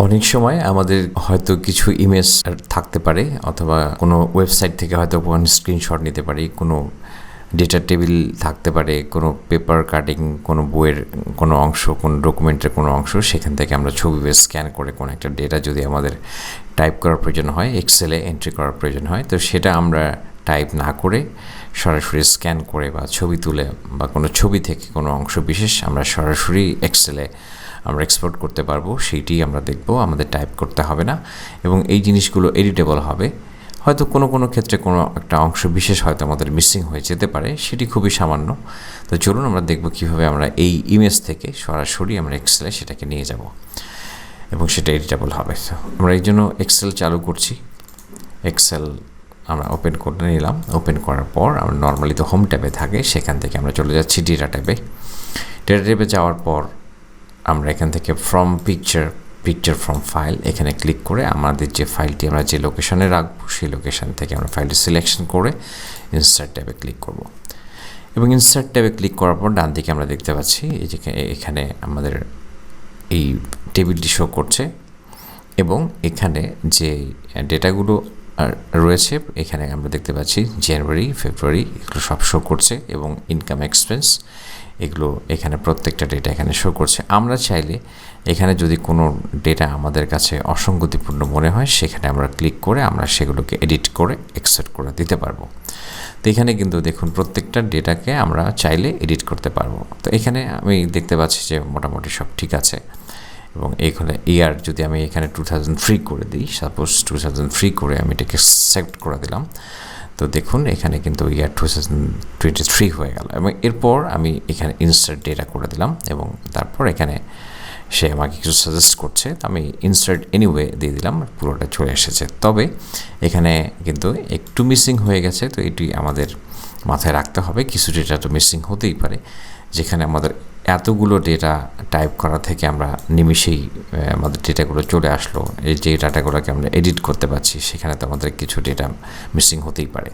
অনেক সময় আমাদের হয়তো কিছু ইমেজ থাকতে পারে অথবা কোনো ওয়েবসাইট থেকে হয়তো কোনো স্ক্রিনশট নিতে পারি, কোনো ডেটা টেবিল থাকতে পারে, কোনো পেপার কাটিং, কোনো বইয়ের কোনো অংশ, কোনো ডকুমেন্টের কোনো অংশ, সেখান থেকে আমরা ছবি স্ক্যান করে কোনো একটা ডেটা যদি আমাদের টাইপ করার প্রয়োজন হয়, এক্সেলে এন্ট্রি করার প্রয়োজন হয়, তো সেটা আমরা টাইপ না করে সরাসরি স্ক্যান করে বা ছবি তুলে বা কোনো ছবি থেকে কোনো অংশ বিশেষ আমরা সরাসরি এক্সেলে আমরা এক্সপোর্ট করতে পারবো। সেইটি আমরা দেখব, আমাদের টাইপ করতে হবে না এবং এই জিনিসগুলো এডিটেবল হবে। হয়তো কোনো ক্ষেত্রে কোনো একটা অংশ বিশেষ হয়তো আমাদের মিসিং হয়ে যেতে পারে, সেটি খুবই সামান্য। তো চলুন আমরা দেখব কীভাবে আমরা এই ইমেজ থেকে সরাসরি আমরা এক্সেলে সেটাকে নিয়ে যাব এবং সেটা এডিটেবল হবে। আমরা এই জন্য এক্সেল চালু করছি। এক্সেল আমরা ওপেন করে নিলাম। ওপেন করার পর আমরা নর্মালি তো হোম ট্যাবে থাকে, সেখান থেকে আমরা চলে যাচ্ছি ডেটা ট্যাবে। ডেটা ট্যাবে যাওয়ার পর আমরা এখান থেকে ফ্রম পিকচার ফ্রম ফাইল এখানে ক্লিক করে আমাদের যে ফাইলটি আমরা যে লোকেশনে রাখবো সেই লোকেশন থেকে আমরা ফাইলটি সিলেকশন করে ইনসার্ট ট্যাবে ক্লিক করব এবং ইনসার্ট ট্যাবে ক্লিক করার পর ডান দিকে আমরা দেখতে পাচ্ছি এই যে এখানে আমাদের এই টেবিলটি শো করছে এবং এখানে যে ডেটাগুলো রয়েছে এখানে আমরা দেখতে পাচ্ছি জানুয়ারি, ফেব্রুয়ারি এগুলো সব শো করছে এবং ইনকাম এক্সপেন্স এগুলো এখানে প্রত্যেকটা ডেটা এখানে শো করছে। আমরা চাইলে এখানে যদি কোনো ডেটা আমাদের কাছে অসঙ্গতিপূর্ণ মনে হয় সেখানে আমরা ক্লিক করে আমরা সেগুলোকে এডিট করে এক্সেপ্ট করে দিতে পারবো। তো এখানে কিন্তু দেখুন প্রত্যেকটা ডেটাকে আমরা চাইলে এডিট করতে পারবো। তো এখানে আমি দেখতে পাচ্ছি যে মোটামুটি সব ঠিক আছে এবং এইখানে ইয়ার যদি আমি এখানে 2003 করে দিই, সাপোজ 2003 করে আমি এটাকে সেলেক্ট করে দিলাম, তো দেখুন এখানে কিন্তু ইয়ার 2023 হয়ে গেল এবং এরপর আমি এখানে ইনসার্ট ডেটা করে দিলাম এবং তারপর এখানে সে আমাকে কিছু সাজেস্ট করছে, তো আমি ইনসার্ট এনিওয়ে দিয়ে দিলাম, পুরোটা চলে এসেছে। তবে এখানে কিন্তু একটু মিসিং হয়ে গেছে, তো এটি আমাদের মাথায় রাখতে হবে। কিছু ডেটা তো মিসিং হতেই পারে, যেখানে আমাদের এতগুলো ডেটা টাইপ করা থেকে আমরা নিমিষেই আমাদের ডেটাগুলো চলে আসলো, এই যে ডাটাগুলোকে আমরা এডিট করতে পারছি সেখানে তো আমাদের কিছু ডেটা মিসিং হতেই পারে।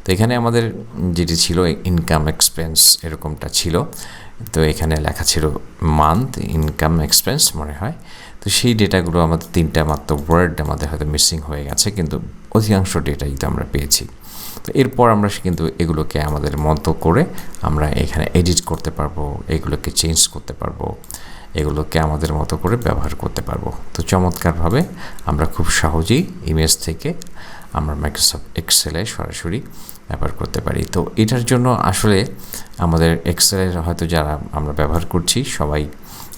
তো এখানে আমাদের যেটি ছিল ইনকাম এক্সপেন্স এরকমটা ছিল, তো এখানে লেখা ছিল মান্থ ইনকাম এক্সপেন্স মনে হয়। তো সেই ডেটাগুলো আমাদের 3টা মাত্র ওয়ার্ড আমাদের হয়তো মিসিং হয়ে গেছে, কিন্তু অধিকাংশ ডেটাই তো আমরা পেয়েছি। তো এরপর আমরা কিন্তু এগুলোকে আমাদের মতো করে আমরা এখানে এডিট করতে পারবো, এগুলোকে চেঞ্জ করতে পারবো, এগুলোকে আমাদের মতো করে ব্যবহার করতে পারবো। তো চমৎকারভাবে আমরা খুব সহজেই ইমেজ থেকে আমরা মাইক্রোসফট এক্সেলে সরাসরি ব্যবহার করতে পারি। তো এটার জন্য আসলে আমাদের এক্সেলের হয়তো যারা আমরা ব্যবহার করছি সবাই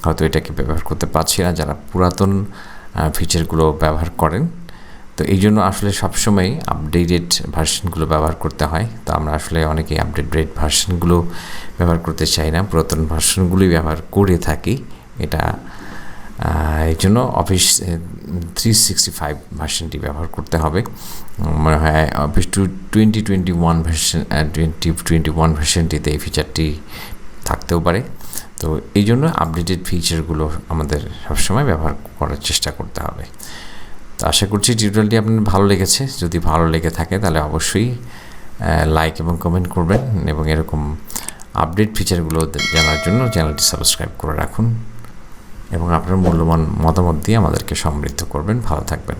হয়তো এটাকে ব্যবহার করতে পারছি না, যারা পুরাতন ফিচারগুলো ব্যবহার করেন। তো এই জন্য আসলে সবসময় আপডেটেড ভার্সনগুলো ব্যবহার করতে হয়। তো আমরা আসলে অনেকেই আপডেটেড ভার্সনগুলো ব্যবহার করতে চাই না, পুরাতন ভার্সনগুলোই ব্যবহার করে থাকি। এটা এই জন্য অফিস 365 ভার্সনটি ব্যবহার করতে হবে। মনে হয় অফিস 2021 ভার্সন 2021 ভার্সনটিতে এই ফিচারটি থাকতেও পারে। তো এই জন্য আপডেটেড ফিচারগুলো আমাদের সবসময় ব্যবহার করার চেষ্টা করতে হবে। তো আশা করছি টিউটোরিয়ালটি আপনার ভালো লেগেছে। যদি ভালো লেগে থাকে তাহলে অবশ্যই লাইক এবং কমেন্ট করবেন এবং এরকম আপডেট ফিচারগুলো জানার জন্য চ্যানেলটি সাবস্ক্রাইব করে রাখুন এবং আপনার মূল্যবান মতামত দিয়ে আমাদেরকে সমৃদ্ধ করবেন। ভালো থাকবেন।